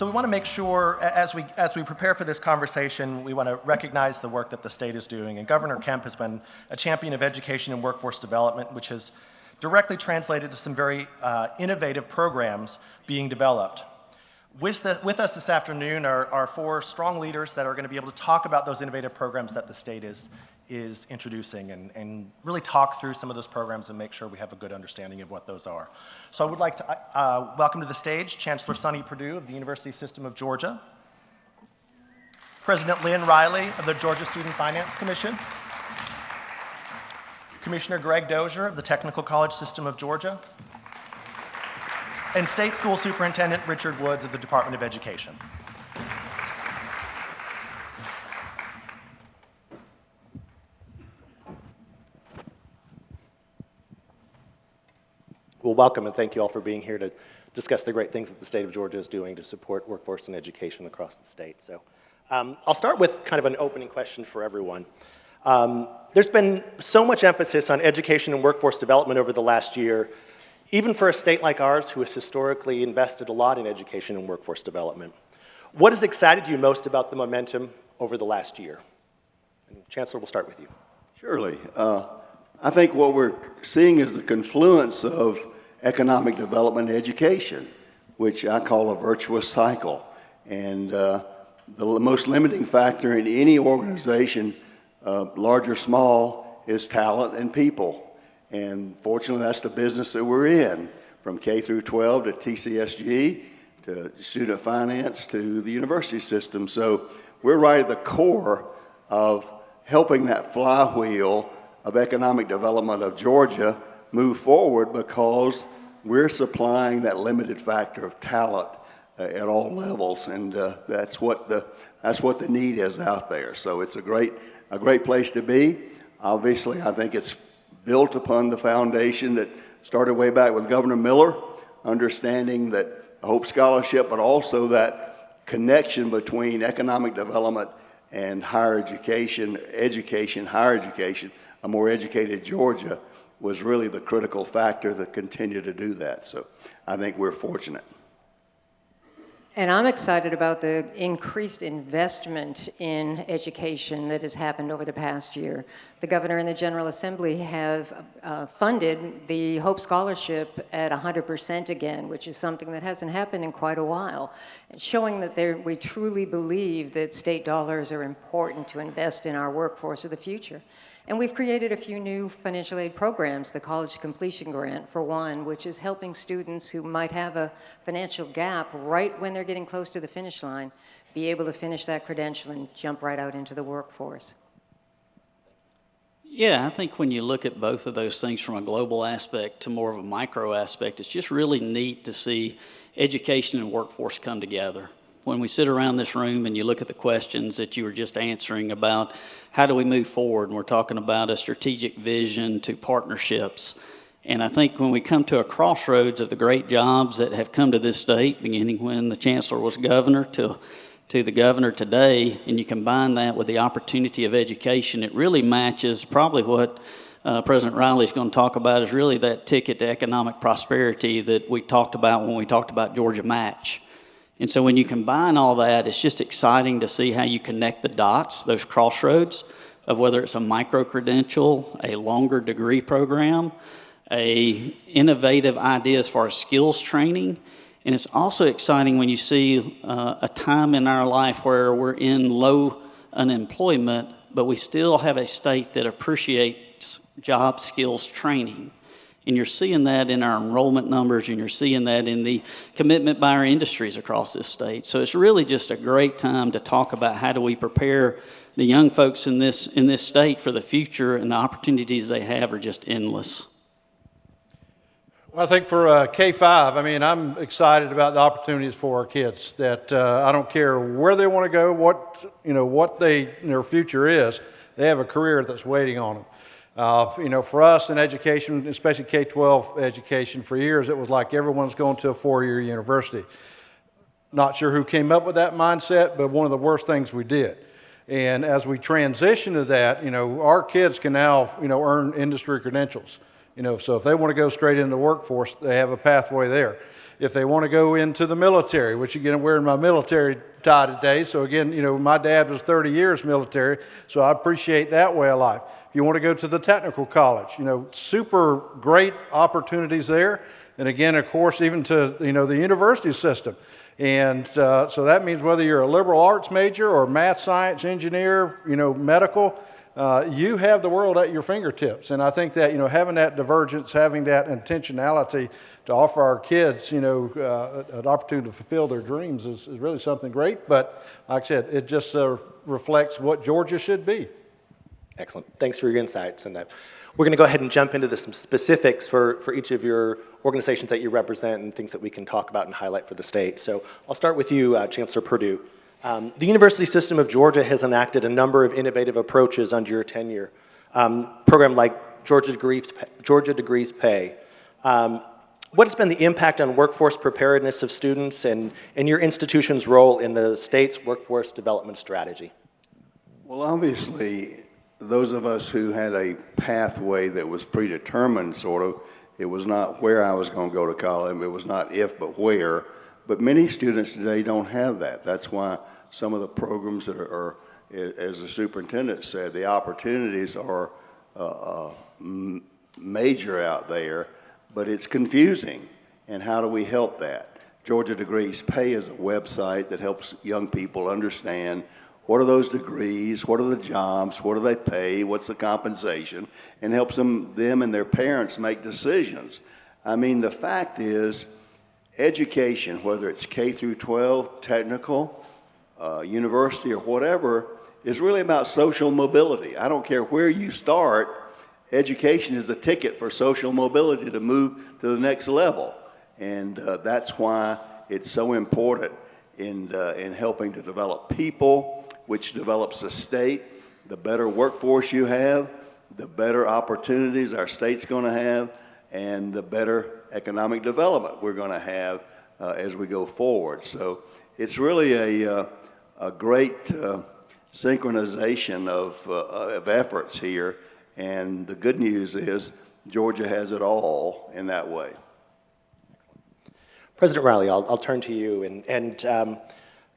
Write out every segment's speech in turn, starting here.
So we want to make sure, as we prepare for this conversation, we want to recognize the work that the state is doing. And Governor Kemp has been a champion of education and workforce development, which has directly translated to some very innovative programs being developed. With us this afternoon are four strong leaders that are going to be able to talk about those innovative programs that the state is introducing and really talk through some of those programs and make sure we have a good understanding of what those are. So I would like to welcome to the stage Chancellor Sonny Perdue of the University System of Georgia, President Lynne Riley of the Georgia Student Finance Commission, Commissioner Greg Dozier of the Technical College System of Georgia, and State School Superintendent Richard Woods of the Department of Education. Well, welcome and thank you all for being here to discuss the great things that the state of Georgia is doing to support workforce and education across the state. So I'll start with kind of an opening question for everyone. There's been so much emphasis on education and workforce development over the last year, even for a state like ours who has historically invested a lot in education and workforce development. What has excited you most about the momentum over the last year? And Chancellor, we'll start with you. Surely. I think what we're seeing is the confluence of economic development and education, which I call a virtuous cycle. And the most limiting factor in any organization, large or small, is talent and people. And fortunately, that's the business that we're in, from K through 12 to TCSG, to student finance, to the university system. So we're right at the core of helping that flywheel of economic development of Georgia move forward, because we're supplying that limited factor of talent at all levels, and that's what the need is out there. So it's a great place to be. Obviously, I think it's built upon the foundation that started way back with Governor Miller, understanding that Hope Scholarship, but also that connection between economic development and higher education, higher education. A more educated Georgia was really the critical factor that continued to do that. So I think we're fortunate. And I'm excited about the increased investment in education that has happened over the past year. The Governor and the General Assembly have funded the Hope Scholarship at 100% again, which is something that hasn't happened in quite a while, showing that we truly believe that state dollars are important to invest in our workforce of the future. And we've created a few new financial aid programs, the College Completion Grant, for one, which is helping students who might have a financial gap right when they're getting close to the finish line, be able to finish that credential and jump right out into the workforce. Yeah, I think when you look at both of those things from a global aspect to more of a micro aspect, it's just really neat to see education and workforce come together. When we sit around this room and you look at the questions that you were just answering about how do we move forward, and we're talking about a strategic vision to partnerships. And I think when we come to a crossroads of the great jobs that have come to this state, beginning when the Chancellor was governor to the governor today, and you combine that with the opportunity of education, it really matches probably what President Riley's going to talk about is really that ticket to economic prosperity that we talked about when we talked about Georgia Match. And so when you combine all that, it's just exciting to see how you connect the dots, those crossroads of whether it's a micro-credential, a longer degree program, a innovative idea as far as skills training. And it's also exciting when you see a time in our life where we're in low unemployment, but we still have a state that appreciates job skills training. And you're seeing that in our enrollment numbers, and you're seeing that in the commitment by our industries across this state. So it's really just a great time to talk about how do we prepare the young folks in this state for the future, and the opportunities they have are just endless. Well, I think for K-5, I mean, I'm excited about the opportunities for our kids. That I don't care where they want to go, what their future is. They have a career that's waiting on them. For us in education, especially K-12 education, for years it was like everyone's going to a four-year university. Not sure who came up with that mindset, but one of the worst things we did. And as we transition to that, our kids can now, earn industry credentials. So if they want to go straight into the workforce, they have a pathway there. If they want to go into the military, which again, I'm wearing my military tie today. So again, my dad was 30 years military, so I appreciate that way of life. If you want to go to the technical college, super great opportunities there. And again, of course, even to, the university system. And so that means whether you're a liberal arts major or math, science, engineer, medical, you have the world at your fingertips. And I think that, having that divergence, having that intentionality to offer our kids, an opportunity to fulfill their dreams is really something great. But like I said, it just reflects what Georgia should be. Excellent. Thanks for your insights. And we're going to go ahead and jump into some specifics for each of your organizations that you represent and things that we can talk about and highlight for the state. So I'll start with you, Chancellor Perdue. The University System of Georgia has enacted a number of innovative approaches under your tenure. Program like Georgia Degrees Pay. What has been the impact on workforce preparedness of students and your institution's role in the state's workforce development strategy? Well, obviously, those of us who had a pathway that was predetermined, sort of, it was not where I was going to go to college, it was not if but where, but many students today don't have that. That's why some of the programs that are as the superintendent said, the opportunities are major out there, but it's confusing. And how do we help that? Georgia Degrees Pay is a website that helps young people understand what are those degrees, what are the jobs, what do they pay, what's the compensation, and helps them and their parents make decisions. I mean, the fact is, education, whether it's K through 12, technical, university, or whatever, is really about social mobility. I don't care where you start, education is the ticket for social mobility to move to the next level. And that's why it's so important in helping to develop people, which develops a state. The better workforce you have, the better opportunities our state's going to have, and the better economic development we're going to have as we go forward. So it's really a great synchronization of efforts here, and the good news is Georgia has it all in that way. President Riley, I'll turn to you. And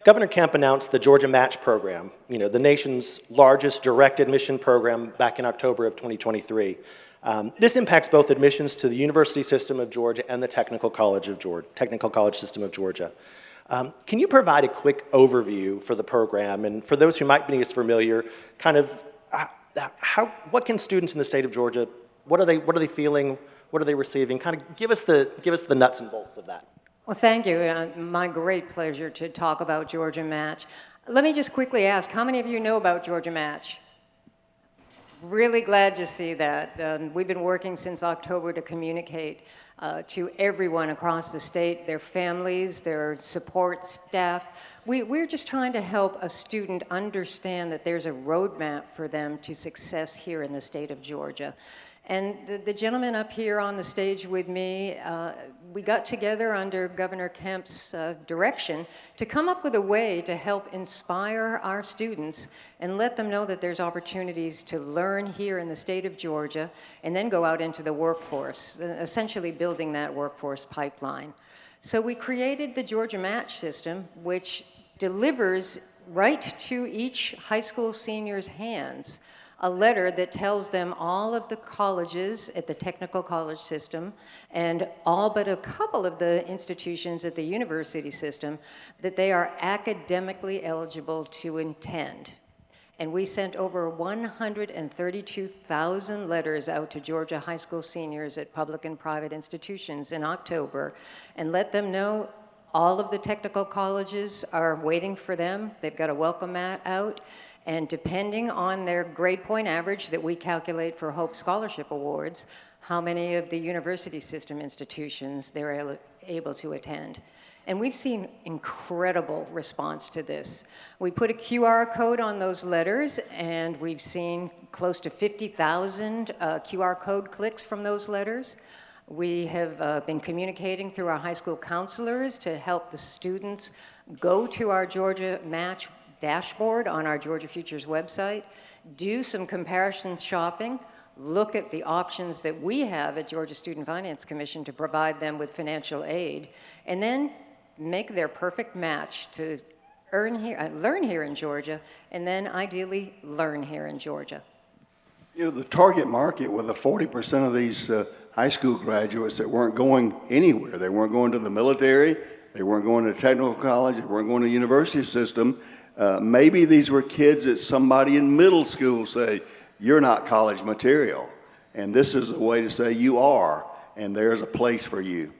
Governor Kemp announced the Georgia Match Program, the nation's largest direct admission program back in October of 2023. This impacts both admissions to the University System of Georgia and the Technical College System of Georgia. Can you provide a quick overview for the program, and for those who might be as familiar, kind of what can students in the state of Georgia, what are they feeling, what are they receiving? Kind of give us the nuts and bolts of that. Well, thank you. My great pleasure to talk about Georgia Match. Let me just quickly ask, how many of you know about Georgia Match? Really glad to see that. We've been working since October to communicate to everyone across the state, their families, their support staff. We're just trying to help a student understand that there's a roadmap for them to success here in the state of Georgia. And the gentleman up here on the stage with me, we got together under Governor Kemp's direction to come up with a way to help inspire our students and let them know that there's opportunities to learn here in the state of Georgia and then go out into the workforce, essentially building that workforce pipeline. So we created the Georgia Match system, which delivers right to each high school senior's hands a letter that tells them all of the colleges at the technical college system and all but a couple of the institutions at the university system that they are academically eligible to attend. And we sent over 132,000 letters out to Georgia high school seniors at public and private institutions in October and let them know all of the technical colleges are waiting for them. They've got a welcome mat out. And depending on their grade point average that we calculate for Hope Scholarship Awards, how many of the university system institutions they're able to attend. And we've seen incredible response to this. We put a QR code on those letters, and we've seen close to 50,000 QR code clicks from those letters. We have been communicating through our high school counselors to help the students go to our Georgia Match dashboard on our Georgia Futures website, do some comparison shopping, look at the options that we have at Georgia Student Finance Commission to provide them with financial aid, and then make their perfect match to learn here in Georgia, and then ideally learn here in Georgia. You know, the target market with the 40% of these high school graduates that weren't going anywhere. They weren't going to the military. They weren't going to technical college. They weren't going to the university system. Maybe these were kids that somebody in middle school say, you're not college material. And this is a way to say you are, and there's a place for you.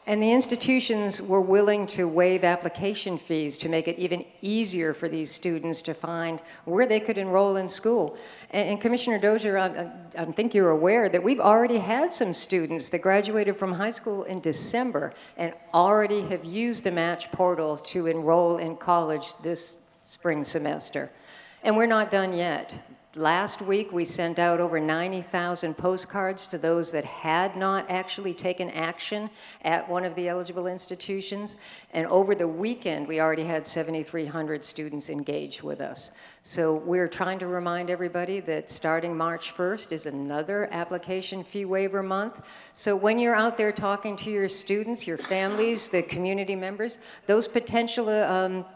And the institutions were willing to waive application fees to make it even easier for these students to find where they could enroll in school. And Commissioner Dozier, I think you're aware that we've already had some students that graduated from high school in December and already have used the match portal to enroll in college this spring semester. And we're not done yet. Last week, we sent out over 90,000 postcards to those that had not actually taken action at one of the eligible institutions. And over the weekend, we already had 7,300 students engage with us. So we're trying to remind everybody that starting March 1st is another application fee waiver month. So when you're out there talking to your students, your families, the community members, those potential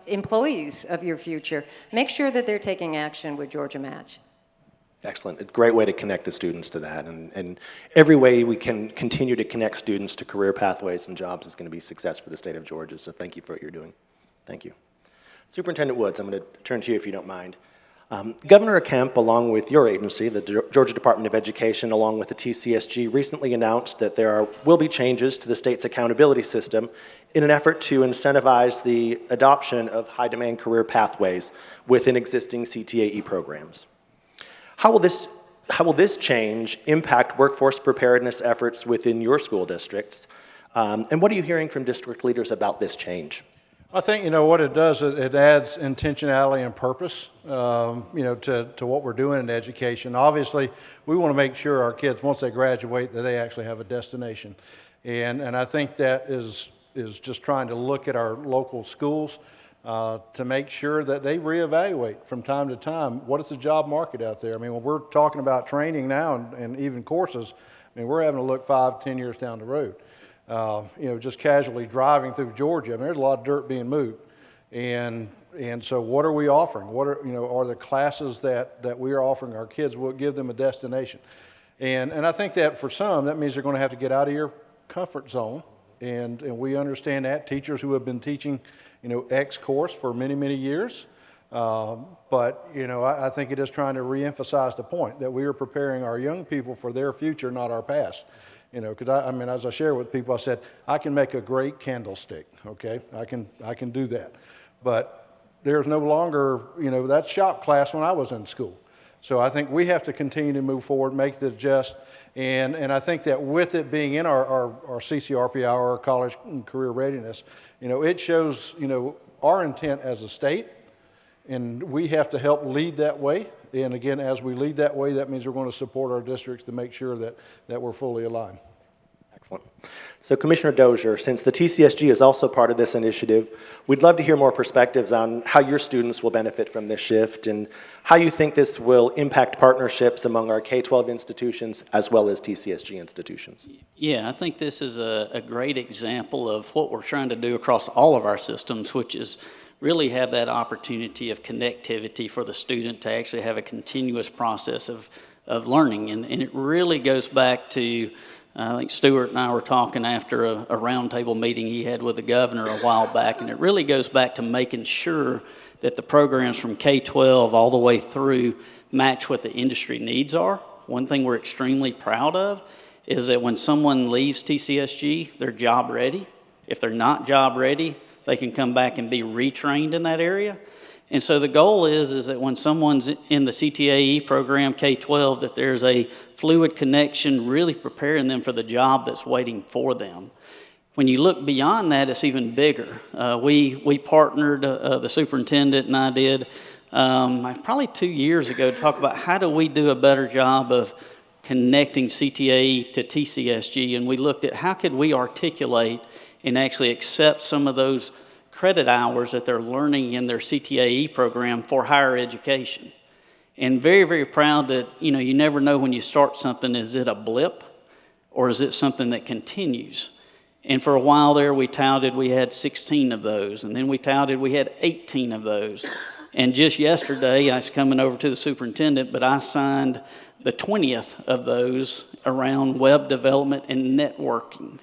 employees of your future, make sure that they're taking action with Georgia Match. Excellent. A great way to connect the students to that. And every way we can continue to connect students to career pathways and jobs is going to be success for the state of Georgia. So thank you for what you're doing. Thank you. Superintendent Woods, I'm going to turn to you if you don't mind. Governor Kemp, along with your agency, the Georgia Department of Education, along with the TCSG, recently announced that there will be changes to the state's accountability system in an effort to incentivize the adoption of high-demand career pathways within existing CTAE programs. How will this change impact workforce preparedness efforts within your school districts? And what are you hearing from district leaders about this change? I think, what it does, it adds intentionality and purpose, to what we're doing in education. Obviously, we want to make sure our kids, once they graduate, that they actually have a destination. And I think that is just trying to look at our local schools to make sure that they reevaluate from time to time, what is the job market out there? I mean, when we're talking about training now and even courses, we're having to look 5-10 years down the road. Just casually driving through Georgia, there's a lot of dirt being moved. And so what are we offering? What are the classes that we are offering our kids? Will give them a destination? And I think that for some, that means they're going to have to get out of your comfort zone. And we understand that. Teachers who have been teaching X course for many, many years. But I think it is trying to reemphasize the point that we are preparing our young people for their future, not our past. Because as I share with people, I said, I can make a great candlestick, okay? I can do that. But there's no longer, that's shop class when I was in school. So I think we have to continue to move forward, make the adjust. And I think that with it being in our CCRP, our college and career readiness, it shows, our intent as a state, and we have to help lead that way. And again, as we lead that way, that means we're going to support our districts to make sure that we're fully aligned. Excellent. So Commissioner Dozier, since the TCSG is also part of this initiative, we'd love to hear more perspectives on how your students will benefit from this shift and how you think this will impact partnerships among our K-12 institutions as well as TCSG institutions. Yeah, I think this is a great example of what we're trying to do across all of our systems, which is really have that opportunity of connectivity for the student to actually have a continuous process of learning. And it really goes back to, I think Stuart and I were talking after a roundtable meeting he had with the governor a while back, and it really goes back to making sure that the programs from K-12 all the way through match what the industry needs are. One thing we're extremely proud of is that when someone leaves TCSG, they're job ready. If they're not job ready, they can come back and be retrained in that area. And so the goal is that when someone's in the CTAE program, K-12, that there's a fluid connection really preparing them for the job that's waiting for them. When you look beyond that, it's even bigger. We partnered, the superintendent and I did, probably 2 years ago to talk about how do we do a better job of connecting CTAE to TCSG, and we looked at how could we articulate and actually accept some of those credit hours that they're learning in their CTAE program for higher education. And very, very proud that, you never know when you start something, is it a blip or is it something that continues? And for a while there, we touted we had 16 of those, and then we touted we had 18 of those. And just yesterday, I was coming over to the superintendent, but I signed the 20th of those around web development and networking.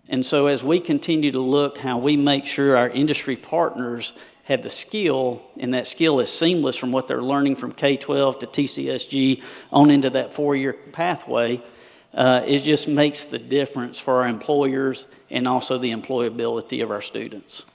And so as we continue to look how we make sure our industry partners have the skill, and that skill is seamless from what they're learning from K-12 to TCSG on into that 4-year pathway, it just makes the difference for our employers and also the employability of our students.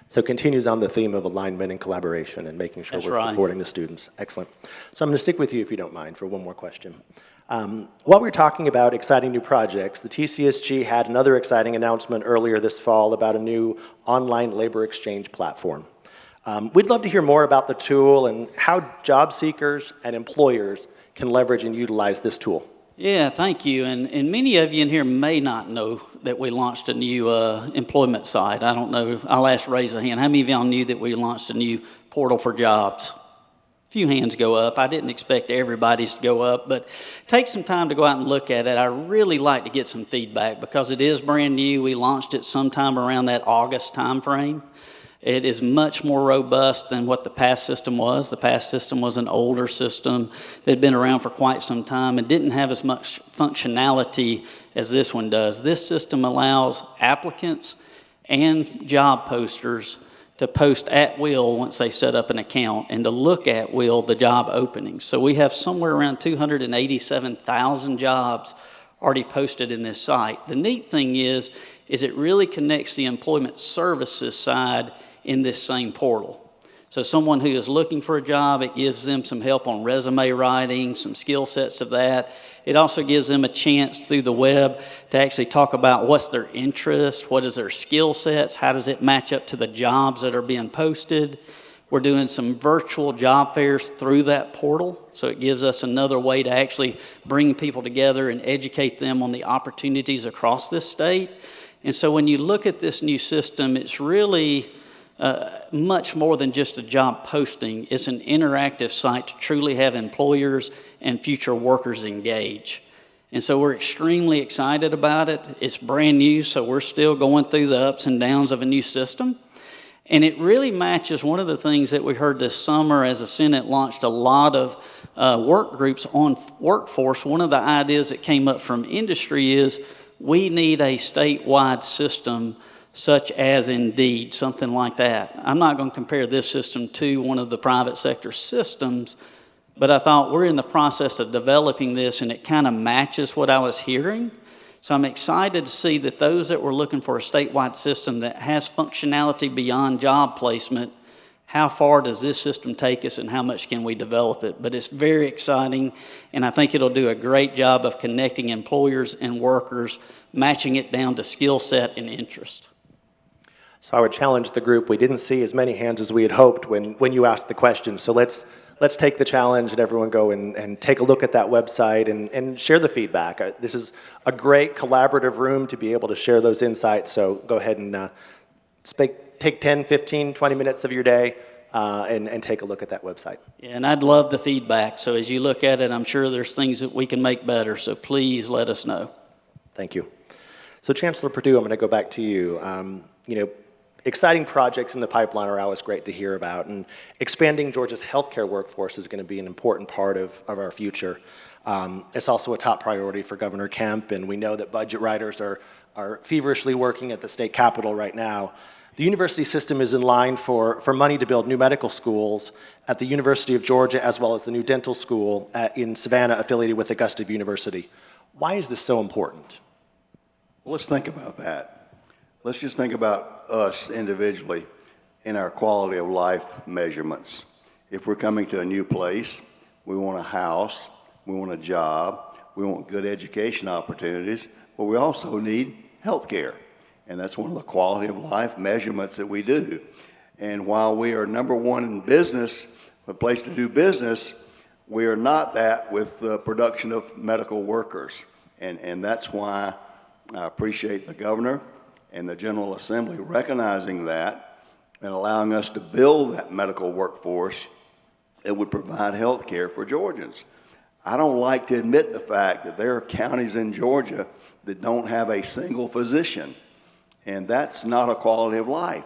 So it continues on the theme of alignment and collaboration and making sure we're supporting the students. Excellent. So I'm going to stick with you, if you don't mind, for one more question. While we're talking about exciting new projects, the TCSG had another exciting announcement earlier this fall about a new online labor exchange platform. We'd love to hear more about the tool and how job seekers and employers can leverage and utilize this tool. Yeah, thank you. And many of you in here may not know that we launched a new employment site. I don't know. I'll ask raise a hand. How many of y'all knew that we launched a new portal for jobs? A few hands go up. I didn't expect everybody's to go up, but take some time to go out and look at it. I really like to get some feedback because it is brand new. We launched it sometime around that August time frame. It is much more robust than what the past system was. The past system was an older system that had been around for quite some time and didn't have as much functionality as this one does. This system allows applicants and job posters to post at will once they set up an account and to look at will the job openings. So we have somewhere around 287,000 jobs already posted in this site. The neat thing is it really connects the employment services side in this same portal. So someone who is looking for a job, it gives them some help on resume writing, some skill sets of that. It also gives them a chance through the web to actually talk about what's their interest, what is their skill sets, how does it match up to the jobs that are being posted. We're doing some virtual job fairs through that portal, so it gives us another way to actually bring people together and educate them on the opportunities across this state. And so when you look at this new system, it's really much more than just a job posting. It's an interactive site to truly have employers and future workers engage. And so we're extremely excited about it. It's brand new, so we're still going through the ups and downs of a new system. And it really matches one of the things that we heard this summer as the Senate launched a lot of work groups on workforce. One of the ideas that came up from industry is we need a statewide system such as Indeed, something like that. I'm not going to compare this system to one of the private sector systems, but I thought we're in the process of developing this and it kind of matches what I was hearing. So I'm excited to see that those that were looking for a statewide system that has functionality beyond job placement, how far does this system take us and how much can we develop it? But it's very exciting, and I think it'll do a great job of connecting employers and workers, matching it down to skill set and interest. So I would challenge the group. We didn't see as many hands as we had hoped when you asked the question. So let's take the challenge and everyone go and take a look at that website and share the feedback. This is a great collaborative room to be able to share those insights. So go ahead and take 10, 15, 20 minutes of your day and take a look at that website. Yeah, and I'd love the feedback. So as you look at it, I'm sure there's things that we can make better. So please let us know. Thank you. So Chancellor Perdue, I'm going to go back to you. Exciting projects in the pipeline are always great to hear about, and expanding Georgia's healthcare workforce is going to be an important part of our future. It's also a top priority for Governor Kemp, and we know that budget writers are feverishly working at the state capitol right now. The university system is in line for money to build new medical schools at the University of Georgia, as well as the new dental school in Savannah affiliated with Augusta University. Why is this so important? Well, let's think about that. Let's just think about us individually in our quality of life measurements. If we're coming to a new place, we want a house, we want a job, we want good education opportunities, but we also need health care. And that's one of the quality of life measurements that we do. And while we are number one in business, a place to do business, we are not that with the production of medical workers. And that's why I appreciate the governor and the General Assembly recognizing that and allowing us to build that medical workforce that would provide health care for Georgians. I don't like to admit the fact that there are counties in Georgia that don't have a single physician, and that's not a quality of life.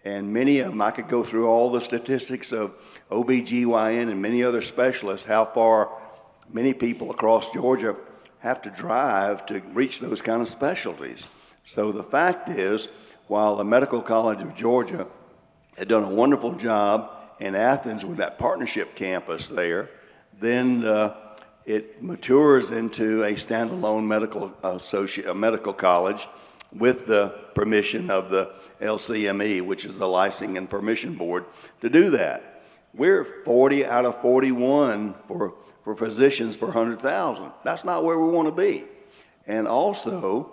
And many of them, I could go through all the statistics of OBGYN and many other specialists, how far many people across Georgia have to drive to reach those kind of specialties. So the fact is, while the Medical College of Georgia had done a wonderful job in Athens with that partnership campus there, then it matures into a standalone medical college with the permission of the LCME, which is the Licensing and Permission Board, to do that. We're 40 out of 41 for physicians per 100,000. That's not where we want to be. And also,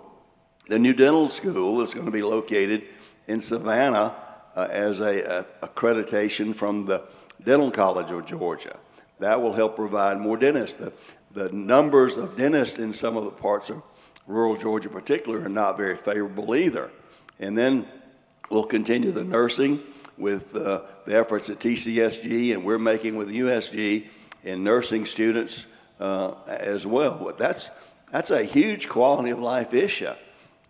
the new dental school is going to be located in Savannah as a accreditation from the Dental College of Georgia. That will help provide more dentists. The numbers of dentists in some of the parts of rural Georgia in particular are not very favorable either. And then we'll continue the nursing with the efforts at TCSG, and we're making with USG in nursing students as well. But that's a huge quality of life issue.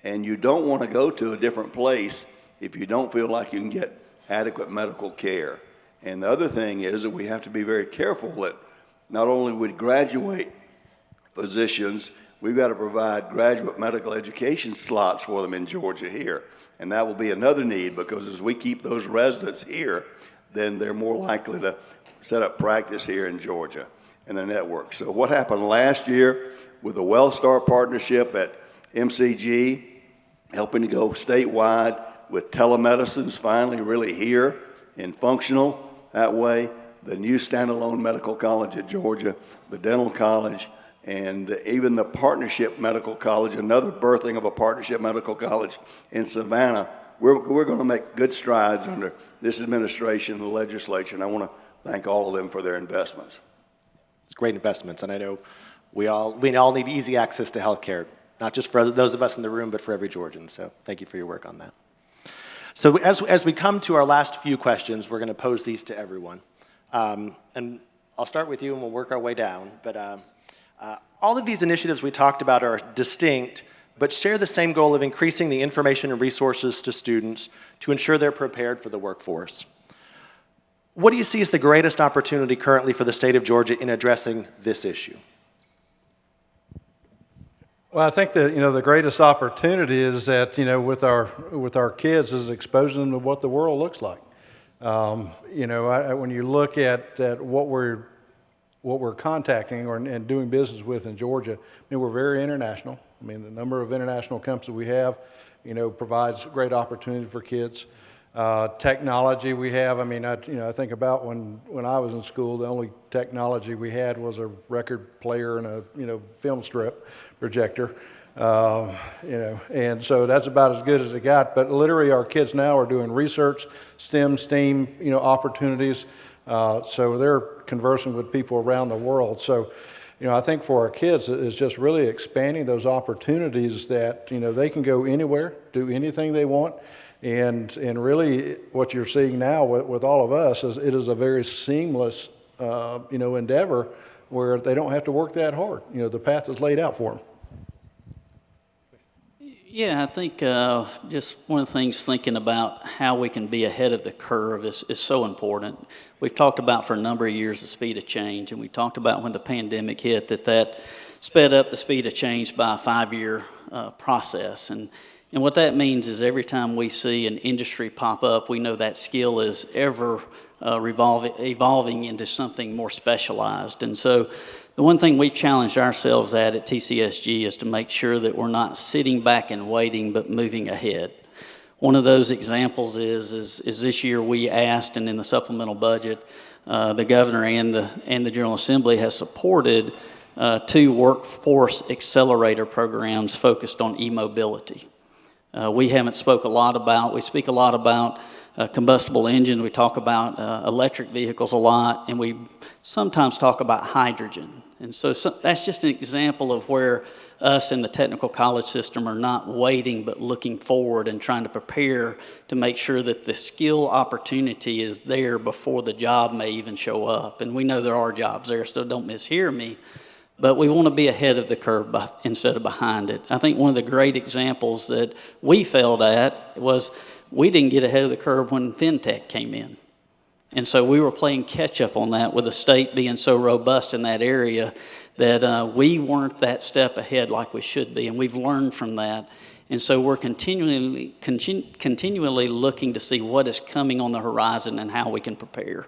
And you don't want to go to a different place if you don't feel like you can get adequate medical care. And the other thing is that we have to be very careful that not only we graduate physicians, we've got to provide graduate medical education slots for them in Georgia here. And that will be another need, because as we keep those residents here, then they're more likely to set up practice here in Georgia and the network. So what happened last year with the WellStar partnership at MCG, helping to go statewide with telemedicine's finally really here and functional that way, the new standalone medical college at Georgia, the dental college, and even the partnership medical college, another birthing of a partnership medical college in Savannah. We're going to make good strides under this administration and the legislature, and I want to thank all of them for their investments. It's great investments, and I know we all need easy access to health care, not just for those of us in the room, but for every Georgian. So thank you for your work on that. So as we come to our last few questions, we're going to pose these to everyone. And I'll start with you, and we'll work our way down. But all of these initiatives we talked about are distinct, but share the same goal of increasing the information and resources to students to ensure they're prepared for the workforce. What do you see as the greatest opportunity currently for the state of Georgia in addressing this issue? Well, I think that, the greatest opportunity is that, with our kids is exposing them to what the world looks like. When you look at what we're contacting and doing business with in Georgia, we're very international. The number of international companies we have, provides great opportunity for kids. Technology we have, I think about when I was in school, the only technology we had was a record player and a film strip projector, and so that's about as good as it got. But literally our kids now are doing research, STEM, opportunities, so they're conversing with people around the world. So, I think for our kids it's just really expanding those opportunities that, they can go anywhere, do anything they want. And really what you're seeing now with all of us is it is a very seamless, endeavor where they don't have to work that hard. The path is laid out for them. Yeah, I think just one of the things thinking about how we can be ahead of the curve is so important. We've talked about for a number of years the speed of change, and we talked about when the pandemic hit that sped up the speed of change by a 5-year process. And what that means is every time we see an industry pop up, we know that skill is ever evolving into something more specialized. And so the one thing we've challenged ourselves at TCSG is to make sure that we're not sitting back and waiting, but moving ahead. One of those examples is this year we asked, and in the supplemental budget, the governor and the General Assembly has supported 2 workforce accelerator programs focused on e-mobility. We speak a lot about combustible engines. We talk about electric vehicles a lot, and we sometimes talk about hydrogen. And so that's just an example of where us in the technical college system are not waiting but looking forward and trying to prepare to make sure that the skill opportunity is there before the job may even show up. And we know there are jobs there, so don't mishear me. But we want to be ahead of the curve instead of behind it. I think one of the great examples that we failed at was we didn't get ahead of the curve when FinTech came in. And so we were playing catch up on that with the state being so robust in that area that we weren't that step ahead like we should be. And we've learned from that. And so we're continually looking to see what is coming on the horizon and how we can prepare.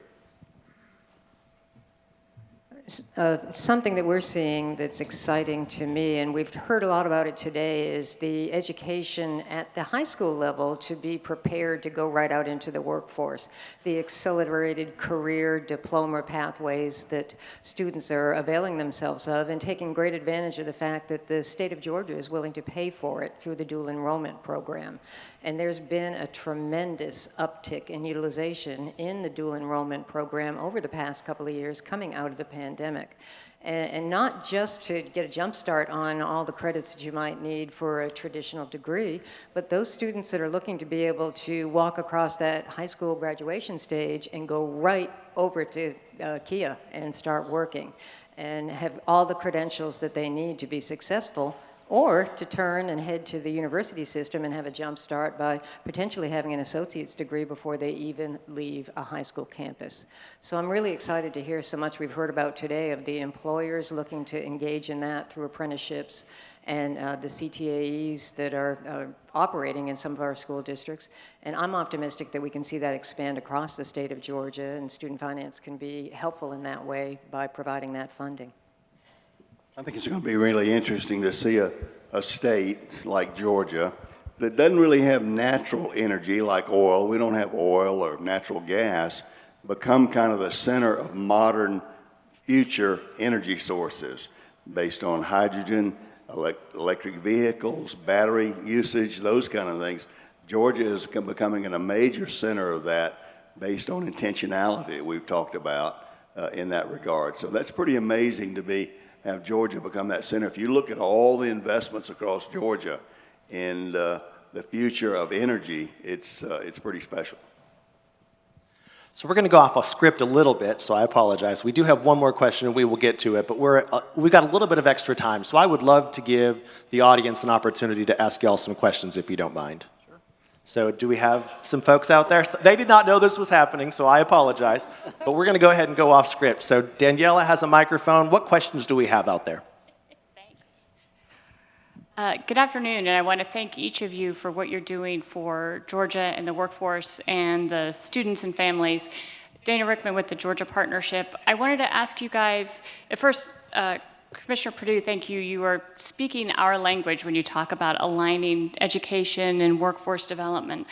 Something that we're seeing that's exciting to me, and we've heard a lot about it today, is the education at the high school level to be prepared to go right out into the workforce. The accelerated career diploma pathways that students are availing themselves of and taking great advantage of the fact that the state of Georgia is willing to pay for it through the dual enrollment program. And there's been a tremendous uptick in utilization in the dual enrollment program over the past couple of years coming out of the pandemic. And not just to get a jump start on all the credits that you might need for a traditional degree, but those students that are looking to be able to walk across that high school graduation stage and go right over to Kia and start working and have all the credentials that they need to be successful, or to turn and head to the university system and have a jump start by potentially having an associate's degree before they even leave a high school campus. So I'm really excited to hear so much we've heard about today of the employers looking to engage in that through apprenticeships and the CTAEs that are operating in some of our school districts. And I'm optimistic that we can see that expand across the state of Georgia, and student finance can be helpful in that way by providing that funding. I think it's going to be really interesting to see a state like Georgia that doesn't really have natural energy like oil. We don't have oil or natural gas, become kind of the center of modern future energy sources based on hydrogen, electric vehicles, battery usage, those kind of things. Georgia is becoming a major center of that based on intentionality that we've talked about in that regard. So that's pretty amazing to have Georgia become that center. If you look at all the investments across Georgia in the future of energy, it's pretty special. So we're going to go off script a little bit, so I apologize. We do have one more question, and we will get to it, but we've got a little bit of extra time, so I would love to give the audience an opportunity to ask y'all some questions, if you don't mind. Sure. So do we have some folks out there? They did not know this was happening, so I apologize, but we're going to go ahead and go off script. So Daniela has a microphone. What questions do we have out there? Good afternoon, and I want to thank each of you for what you're doing for Georgia and the workforce and the students and families. Dana Rickman with the Georgia Partnership. I wanted to ask you guys, at first, Commissioner Perdue, thank you. You are speaking our language when you talk about aligning education and workforce development.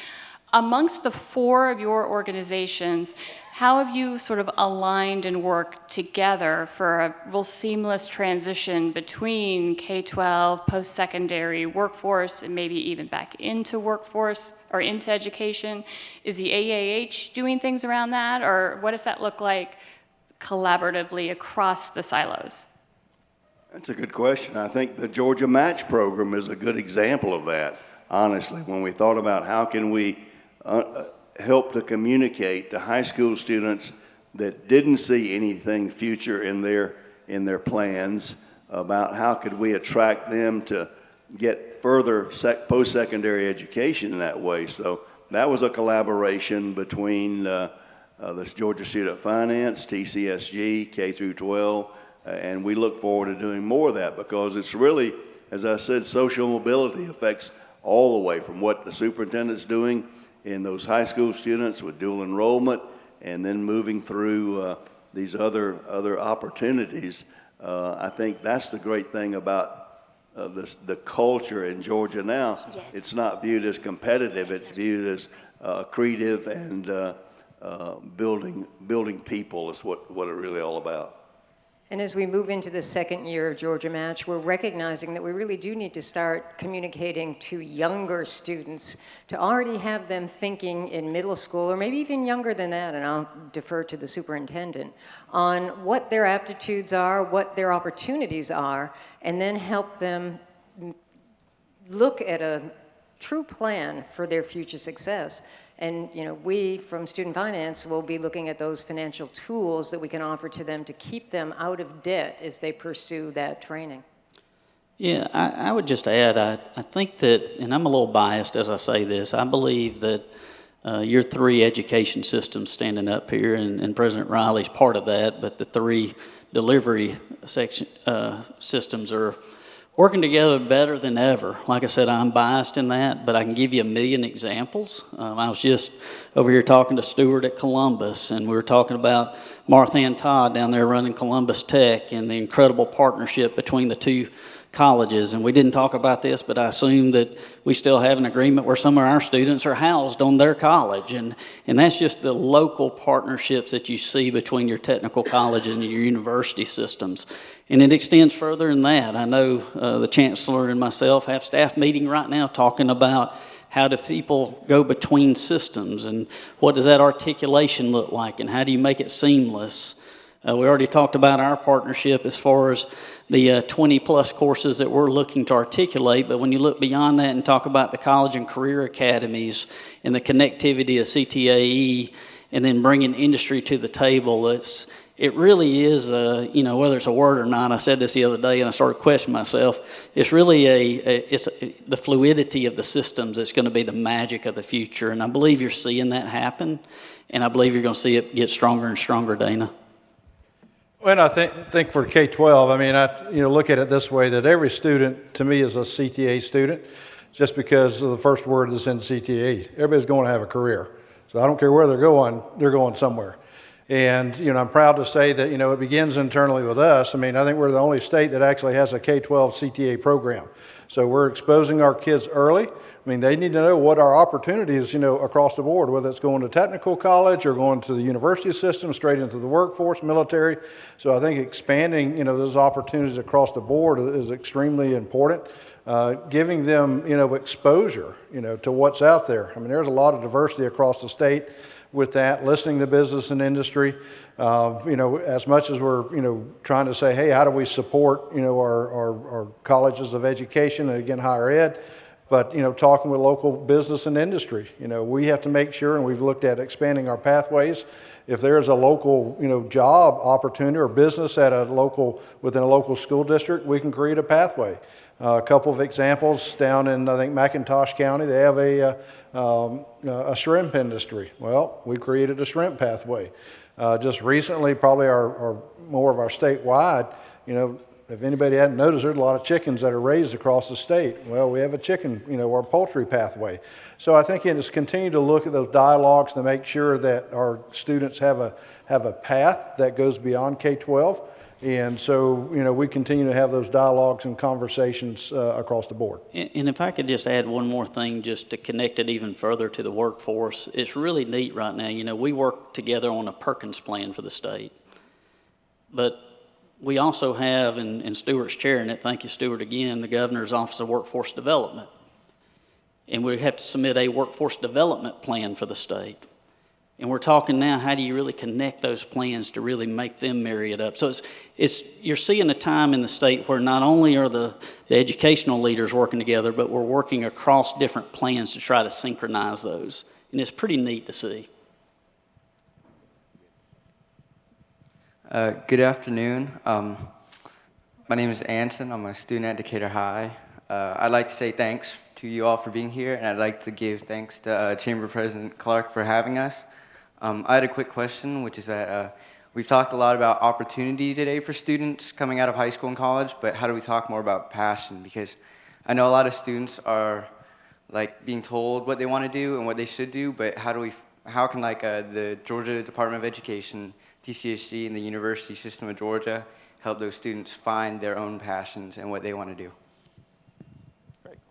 Amongst the four of your organizations, how have you sort of aligned and worked together for a real seamless transition between K-12, post-secondary, workforce, and maybe even back into workforce or into education? Is the AAH doing things around that, or what does that look like collaboratively across the silos? That's a good question. I think the Georgia Match program is a good example of that, honestly, when we thought about how can we help to communicate to high school students that didn't see anything future in their plans about how could we attract them to get further post-secondary education in that way. So that was a collaboration between the Georgia Student Finance, TCSG, K through 12, and we look forward to doing more of that because it's really, as I said, social mobility affects all the way from what the superintendent's doing in those high school students with dual enrollment and then moving through these other opportunities. I think that's the great thing about the culture in Georgia now. Yes. It's not viewed as competitive, it's viewed as creative and building people is what it's really all about. And as we move into the second year of Georgia Match, we're recognizing that we really do need to start communicating to younger students, to already have them thinking in middle school, or maybe even younger than that, and I'll defer to the superintendent, on what their aptitudes are, what their opportunities are, and then help them look at a true plan for their future success. And we from Student Finance will be looking at those financial tools that we can offer to them to keep them out of debt as they pursue that training. Yeah, I would just add, I think that, and I'm a little biased as I say this, I believe that your three education systems standing up here, and President Riley's part of that, but the three delivery systems are working together better than ever. Like I said, I'm biased in that, but I can give you a million examples. I was just over here talking to Stewart at Columbus, and we were talking about Martha and Todd down there running Columbus Tech and the incredible partnership between the two colleges. And we didn't talk about this, but I assume that we still have an agreement where some of our students are housed on their college. And that's just the local partnerships that you see between your technical colleges and your university systems. And it extends further than that. I know the Chancellor and myself have staff meeting right now talking about how do people go between systems and what does that articulation look like and how do you make it seamless. We already talked about our partnership as far as the 20-plus courses that we're looking to articulate, but when you look beyond that and talk about the college and career academies and the connectivity of CTAE and then bringing industry to the table, it really is, whether it's a word or not, I said this the other day and I started questioning myself, it's really the fluidity of the systems that's going to be the magic of the future, and I believe you're seeing that happen, and I believe you're going to see it get stronger and stronger, Dana. Well, I think for K-12, I mean, I look at it this way, that every student, to me, is a CTA student, just because of the first word that's in CTAE. Everybody's going to have a career. So I don't care where they're going somewhere. And, I'm proud to say that, it begins internally with us. I mean, I think we're the only state that actually has a K-12 CTA program. So we're exposing our kids early. I mean, they need to know what our opportunities, across the board, whether it's going to technical college or going to the university system, straight into the workforce, military. So I think expanding, those opportunities across the board is extremely important. Giving them, exposure, to what's out there. I mean, there's a lot of diversity across the state with that, listening to business and industry. As much as we're, trying to say, hey, how do we support, our colleges of education and, again, higher ed, but, talking with local business and industry. We have to make sure, and we've looked at expanding our pathways. If there's a local, job opportunity or business within a local school district, we can create a pathway. A couple of examples down in, I think, McIntosh County, they have a shrimp industry. Well, we created a shrimp pathway. Just recently, probably more of our statewide, if anybody hadn't noticed, there's a lot of chickens that are raised across the state. Well, we have a chicken, our poultry pathway. So I think it's continue to look at those dialogues to make sure that our students have a path that goes beyond K-12. And so, we continue to have those dialogues and conversations across the board. And if I could just add one more thing just to connect it even further to the workforce, it's really neat right now. We work together on a Perkins plan for the state. But we also have, and Stewart's chairing it, thank you, Stewart, again, the Governor's Office of Workforce Development. And we have to submit a workforce development plan for the state. And we're talking now, how do you really connect those plans to really make them marry it up? So you're seeing a time in the state where not only are the educational leaders working together, but we're working across different plans to try to synchronize those. And it's pretty neat to see. Good afternoon. My name is Anson. I'm a student at Decatur High. I'd like to say thanks to you all for being here, and I'd like to give thanks to Chamber President Clark for having us. I had a quick question, which is that we've talked a lot about opportunity today for students coming out of high school and college, but how do we talk more about passion? Because I know a lot of students are being told what they want to do and what they should do, but how can the Georgia Department of Education, TCSG, and the University System of Georgia help those students find their own passions and what they want to do?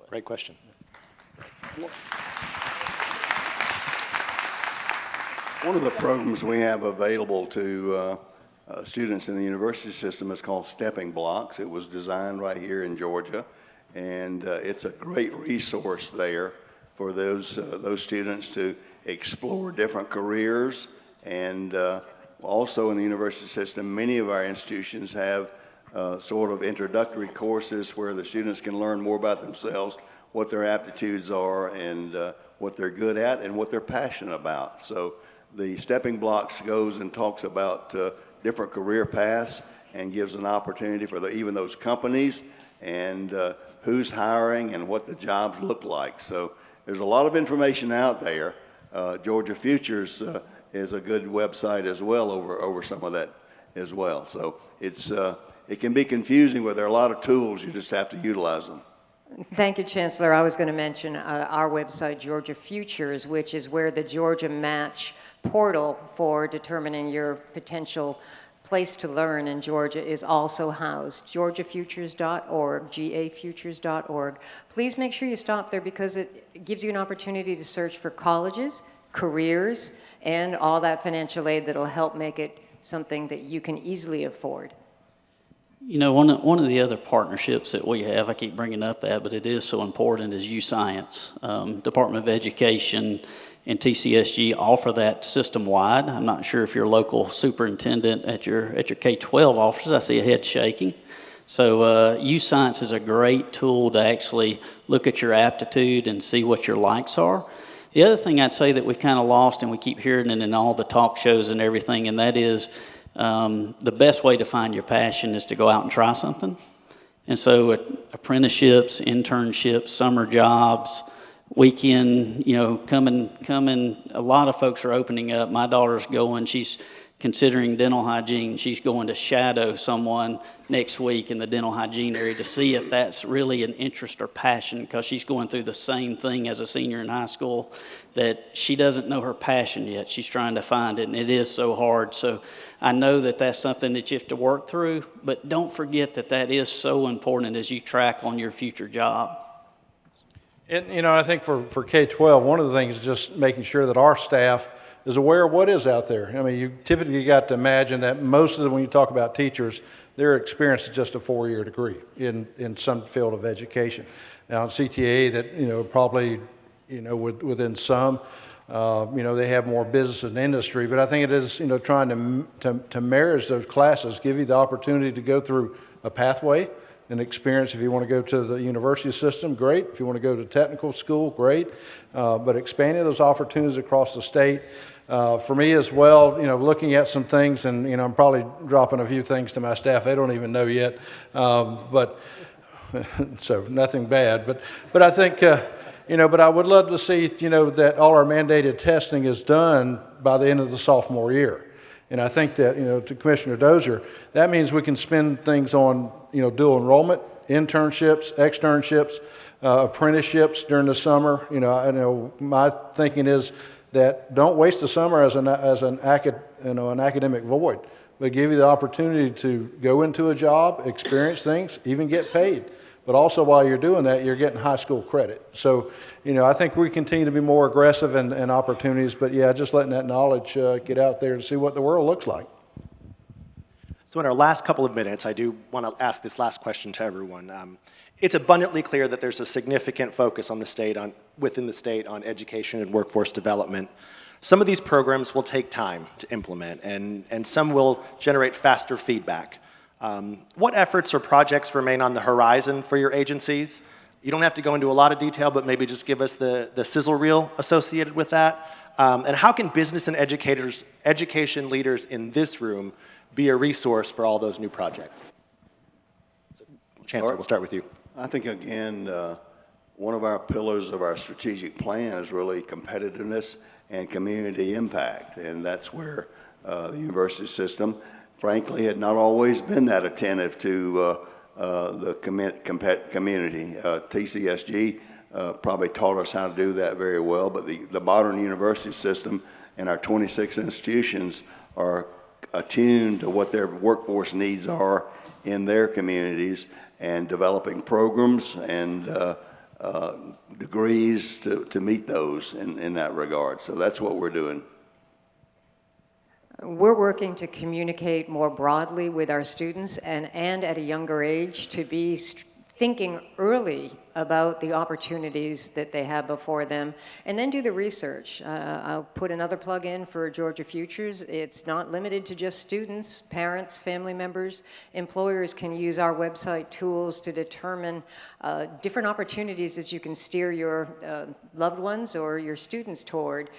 Great question. One of the programs we have available to students in the university system is called Stepping Blocks. It was designed right here in Georgia, and it's a great resource there for those students to explore different careers. And also in the university system, many of our institutions have sort of introductory courses where the students can learn more about themselves, what their aptitudes are, and what they're good at, and what they're passionate about. So the Stepping Blocks goes and talks about different career paths and gives an opportunity for even those companies and who's hiring and what the jobs look like. So there's a lot of information out there. Georgia Futures is a good website as well over some of that as well. So it can be confusing, but there are a lot of tools. You just have to utilize them. Thank you, Chancellor. I was going to mention our website, Georgia Futures, which is where the Georgia Match portal for determining your potential place to learn in Georgia is also housed, georgiafutures.org, gafutures.org. Please make sure you stop there because it gives you an opportunity to search for colleges, careers, and all that financial aid that'll help make it something that you can easily afford. You know, one of the other partnerships that we have, I keep bringing up that, but it is so important, is U-Science. Department of Education and TCSG offer that system-wide. I'm not sure if your local superintendent at your K-12 offers. I see a head shaking. So U-Science is a great tool to actually look at your aptitude and see what your likes are. The other thing I'd say that we've kind of lost, and we keep hearing it in all the talk shows and everything, and that is the best way to find your passion is to go out and try something. And so apprenticeships, internships, summer jobs, weekend, coming, a lot of folks are opening up. My daughter's going, she's considering dental hygiene. She's going to shadow someone next week in the dental hygiene area to see if that's really an interest or passion, because she's going through the same thing as a senior in high school, that she doesn't know her passion yet. She's trying to find it, and it is so hard. So I know that that's something that you have to work through, but don't forget that that is so important as you track on your future job. And, I think for K-12, one of the things is just making sure that our staff is aware of what is out there. I mean, you typically got to imagine that most of them, when you talk about teachers, their experience is just a 4-year degree in some field of education. Now, in CTA, that, probably, within some, they have more business and industry, but I think it is, trying to marriage those classes, give you the opportunity to go through a pathway, an experience. If you want to go to the university system, great. If you want to go to technical school, great. But expanding those opportunities across the state, for me as well, looking at some things, and, I'm probably dropping a few things to my staff they don't even know yet, but so nothing bad. But I think, but I would love to see, that all our mandated testing is done by the end of the sophomore year. And I think that, to Commissioner Dozier, that means we can spend things on, dual enrollment, internships, externships, apprenticeships during the summer. I know my thinking is that don't waste the summer as an academic void, but give you the opportunity to go into a job, experience things, even get paid. But also while you're doing that, you're getting high school credit. So, I think we continue to be more aggressive in opportunities, but yeah, just letting that knowledge get out there to see what the world looks like. So in our last couple of minutes, I do want to ask this last question to everyone. It's abundantly clear that there's a significant focus on within the state on education and workforce development. Some of these programs will take time to implement, and some will generate faster feedback. What efforts or projects remain on the horizon for your agencies? You don't have to go into a lot of detail, but maybe just give us the sizzle reel associated with that. And how can business and education leaders in this room be a resource for all those new projects? So, Chancellor, we'll start with you. I think, again, one of our pillars of our strategic plan is really competitiveness and community impact, and that's where the university system, frankly, had not always been that attentive to the community. TCSG probably taught us how to do that very well, but the modern university system and our 26 institutions are attuned to what their workforce needs are in their communities and developing programs and degrees to meet those in that regard. So that's what we're doing. We're working to communicate more broadly with our students and at a younger age to be thinking early about the opportunities that they have before them, and then do the research. I'll put another plug in for Georgia Futures. It's not limited to just students, parents, family members. Employers can use our website tools to determine different opportunities that you can steer your loved ones or your students toward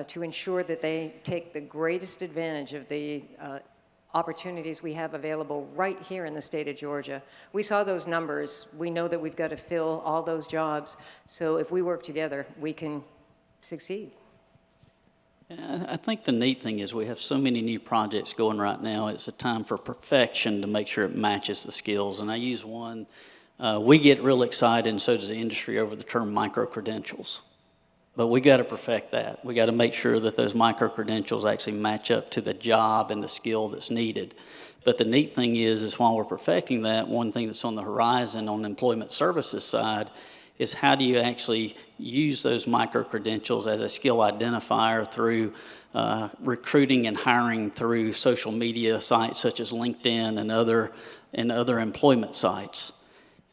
to ensure that they take the greatest advantage of the opportunities we have available right here in the state of Georgia. We saw those numbers. We know that we've got to fill all those jobs. So if we work together, we can succeed. I think the neat thing is we have so many new projects going right now. It's a time for perfection to make sure it matches the skills. And I use one, we get real excited, and so does the industry, over the term micro-credentials. But we got to perfect that. We got to make sure that those micro-credentials actually match up to the job and the skill that's needed. But the neat thing is while we're perfecting that, one thing that's on the horizon on the employment services side is how do you actually use those micro-credentials as a skill identifier through recruiting and hiring through social media sites such as LinkedIn and other employment sites.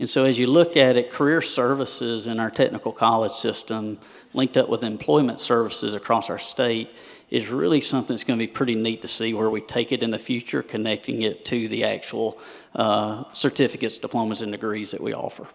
And so as you look at it, career services in our technical college system linked up with employment services across our state is really something that's going to be pretty neat to see where we take it in the future, connecting it to the actual certificates, diplomas, and degrees that we offer.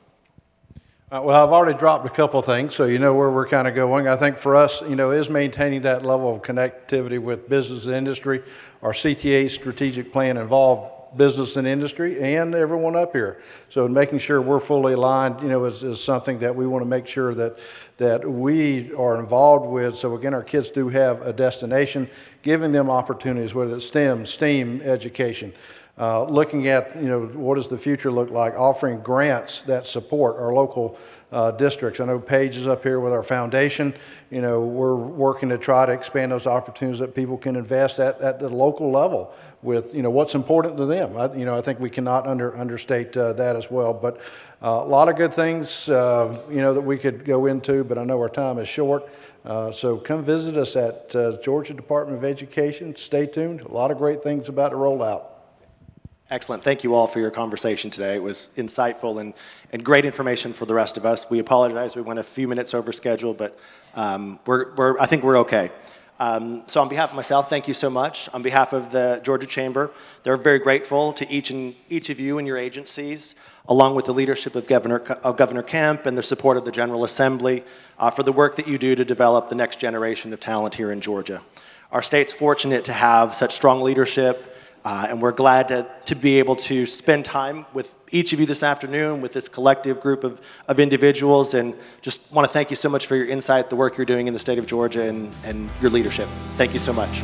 Well, I've already dropped a couple of things, so you know where we're kind of going. I think for us, is maintaining that level of connectivity with business and industry. Our CTA strategic plan involved business and industry and everyone up here. So making sure we're fully aligned, is something that we want to make sure that we are involved with. So again, our kids do have a destination, giving them opportunities, whether it's STEM, STEAM education, looking at, what does the future look like, offering grants that support our local districts. I know Paige is up here with our foundation. We're working to try to expand those opportunities that people can invest at the local level with, what's important to them. I think we cannot understate that as well. But a lot of good things, that we could go into, but I know our time is short. So come visit us at Georgia Department of Education. Stay tuned. A lot of great things about to roll out. Excellent. Thank you all for your conversation today. It was insightful and great information for the rest of us. We apologize. We went a few minutes over schedule, but I think we're okay. So on behalf of myself, thank you so much. On behalf of the Georgia Chamber, they're very grateful to each of you and your agencies, along with the leadership of Governor Kemp and the support of the General Assembly for the work that you do to develop the next generation of talent here in Georgia. Our state's fortunate to have such strong leadership, and we're glad to be able to spend time with each of you this afternoon with this collective group of individuals, and just want to thank you so much for your insight, the work you're doing in the state of Georgia, and your leadership. Thank you so much.